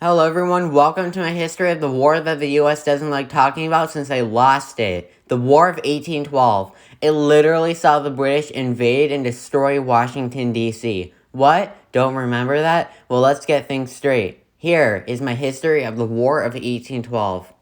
Hello everyone, welcome to my history of the war that the US doesn't like talking about since they lost it. The War of 1812. It literally saw the British invade and destroy Washington, D.C. What? Don't remember that? Well, let's get things straight. Here is my history of the War of 1812.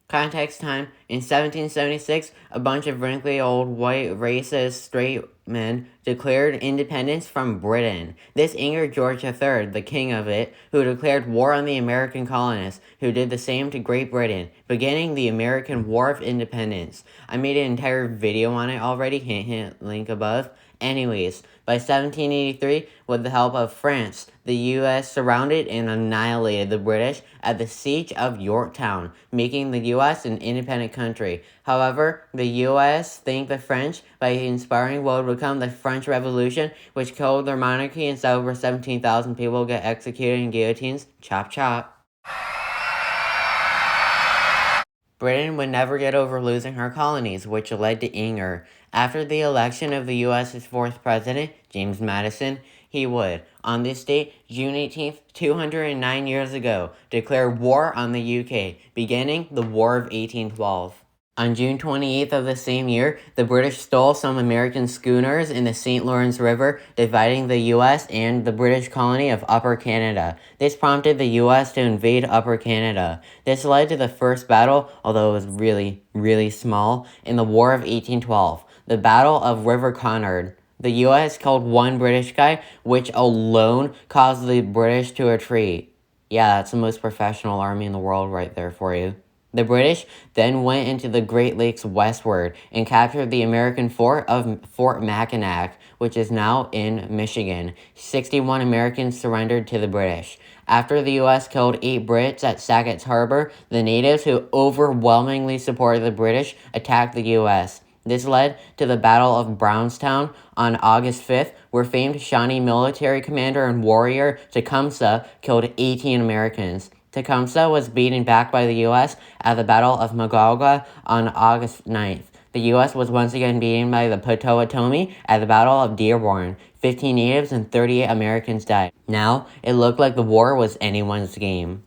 Context time. In 1776, a bunch of wrinkly old white racist straight men declared independence from Britain. This angered George III, the king of it, who declared war on the American colonists, who did the same to Great Britain, beginning the American War of Independence. I made an entire video on it already, hint hint, link above. Anyways, by 1783, with the help of France, the U.S. surrounded and annihilated the British at the Siege of Yorktown, making the U.S. an independent country. However, the U.S. thanked the French by inspiring what would become the French Revolution, which killed their monarchy and saw over 17,000 people get executed in guillotines. Chop chop. Britain would never get over losing her colonies, which led to anger. After the election of the U.S.'s fourth president, James Madison, he would, on this date, June 18th, 209 years ago, declare war on the U.K., beginning the War of 1812. On June 28th of the same year, the British stole some American schooners in the St. Lawrence River, dividing the U.S. and the British colony of Upper Canada. This prompted the U.S. to invade Upper Canada. This led to the first battle, although it was really small, in the War of 1812, the Battle of River Conard. The U.S. killed one British guy, which alone caused the British to retreat. Yeah, that's the most professional army in the world right there for you. The British then went into the Great Lakes westward and captured the American fort of Fort Mackinac, which is now in Michigan. 61 Americans surrendered to the British. After the U.S. killed 8 Brits at Sackett's Harbor, the natives, who overwhelmingly supported the British, attacked the U.S. This led to the Battle of Brownstown on August 5th, where famed Shawnee military commander and warrior Tecumseh killed 18 Americans. Tecumseh was beaten back by the U.S. at the Battle of Magog on August 9th. The U.S. was once again beaten by the Potawatomi at the Battle of Dearborn. 15 natives and 38 Americans died. Now, it looked like the war was anyone's game.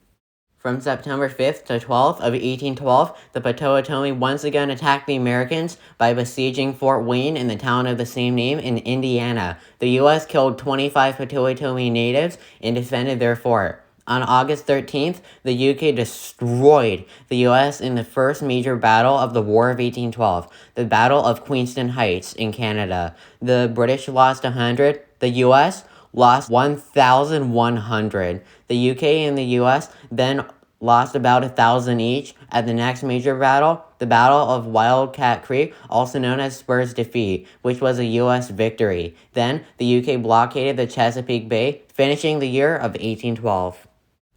From September 5th to 12th of 1812, the Potawatomi once again attacked the Americans by besieging Fort Wayne in the town of the same name in Indiana. The U.S. killed 25 Potawatomi natives and defended their fort. On August 13th, the U.K. destroyed the U.S. in the first major battle of the War of 1812, the Battle of Queenston Heights in Canada. The British lost 100, the U.S. lost 1,100. The U.K. and the U.S. then lost about 1,000 each at the next major battle, the Battle of Wildcat Creek, also known as Spur's Defeat, which was a U.S. victory. Then, the U.K. blockaded the Chesapeake Bay, finishing the year of 1812.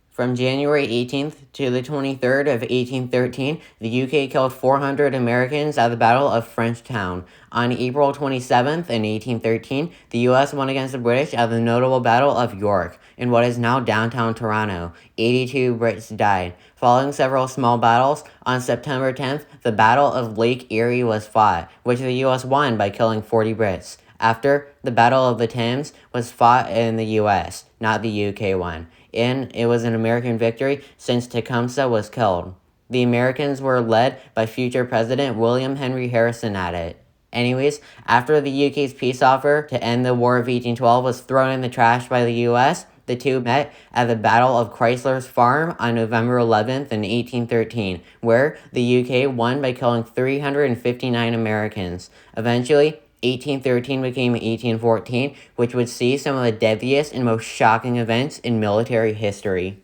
From January 18th to the 23rd of 1813, the UK killed 400 Americans at the Battle of Frenchtown. On April 27th in 1813, the US won against the British at the notable Battle of York, in what is now downtown Toronto. 82 Brits died. Following several small battles, on September 10th, the Battle of Lake Erie was fought, which the US won by killing 40 Brits. After, the Battle of the Thames was fought in the US, not the UK one, and it was an American victory since Tecumseh was killed. The Americans were led by future President William Henry Harrison at it. Anyways, after the UK's peace offer to end the War of 1812 was thrown in the trash by the US, the two met at the Battle of Chrysler's Farm on November 11th in 1813, where the UK won by killing 359 Americans. Eventually, 1813 became 1814, which would see some of the deadliest and most shocking events in military history.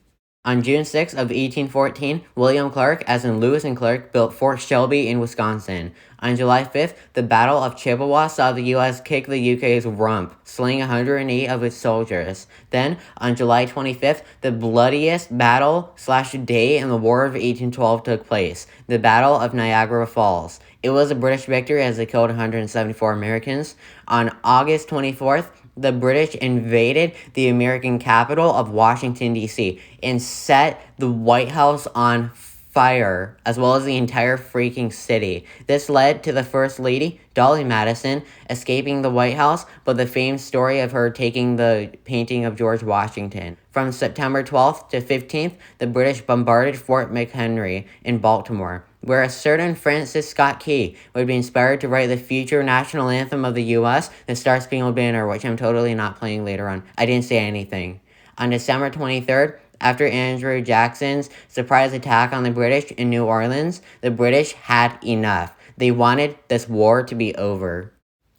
On June 6 of 1814, William Clark, as in Lewis and Clark, built Fort Shelby in Wisconsin. On July 5th, the Battle of Chippewa saw the U.S. kick the UK's rump, slaying 108 of its soldiers. Then, on July 25th, the bloodiest battle/day in the War of 1812 took place, the Battle of Niagara Falls. It was a British victory as they killed 174 Americans. On August 24th, the British invaded the American capital of Washington, D.C., and set the White House on fire, as well as the entire freaking city. This led to the First Lady, Dolly Madison, escaping the White House, but the famed story of her taking the painting of George Washington. From September 12th to 15th, the British bombarded Fort McHenry in Baltimore, where a certain Francis Scott Key would be inspired to write the future national anthem of the U.S., the Star Spangled Banner, which I'm totally not playing later on. I didn't say anything. On December 23rd, after Andrew Jackson's surprise attack on the British in New Orleans, the British had enough. They wanted this war to be over.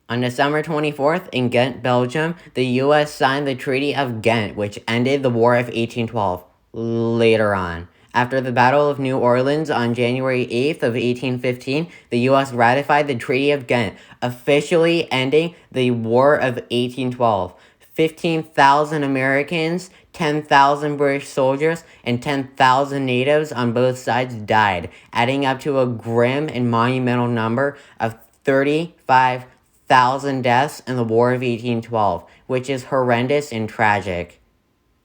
On December 24th, in Ghent, Belgium, the U.S. signed the Treaty of Ghent, which ended the War of 1812. Later on, after the Battle of New Orleans on January 8th of 1815, the U.S. ratified the Treaty of Ghent, officially ending the War of 1812. 15,000 Americans, 10,000 British soldiers, and 10,000 natives on both sides died, adding up to a grim and monumental number of 35,000 deaths in the War of 1812, which is horrendous and tragic.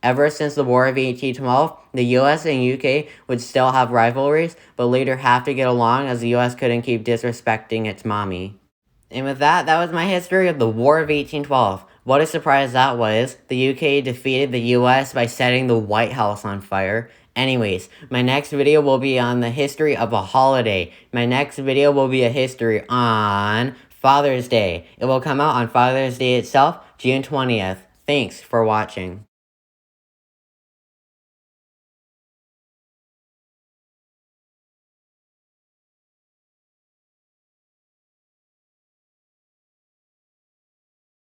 Ever since the War of 1812, the U.S. and U.K. would still have rivalries, but later have to get along as the U.S. couldn't keep disrespecting its mommy. And with that, that was my history of the War of 1812. What a surprise that was. The UK defeated the US by setting the White House on fire. Anyways, my next video will be on the history of a holiday. My next video will be a history on Father's Day. It will come out on Father's Day itself, June 20th. Thanks for watching.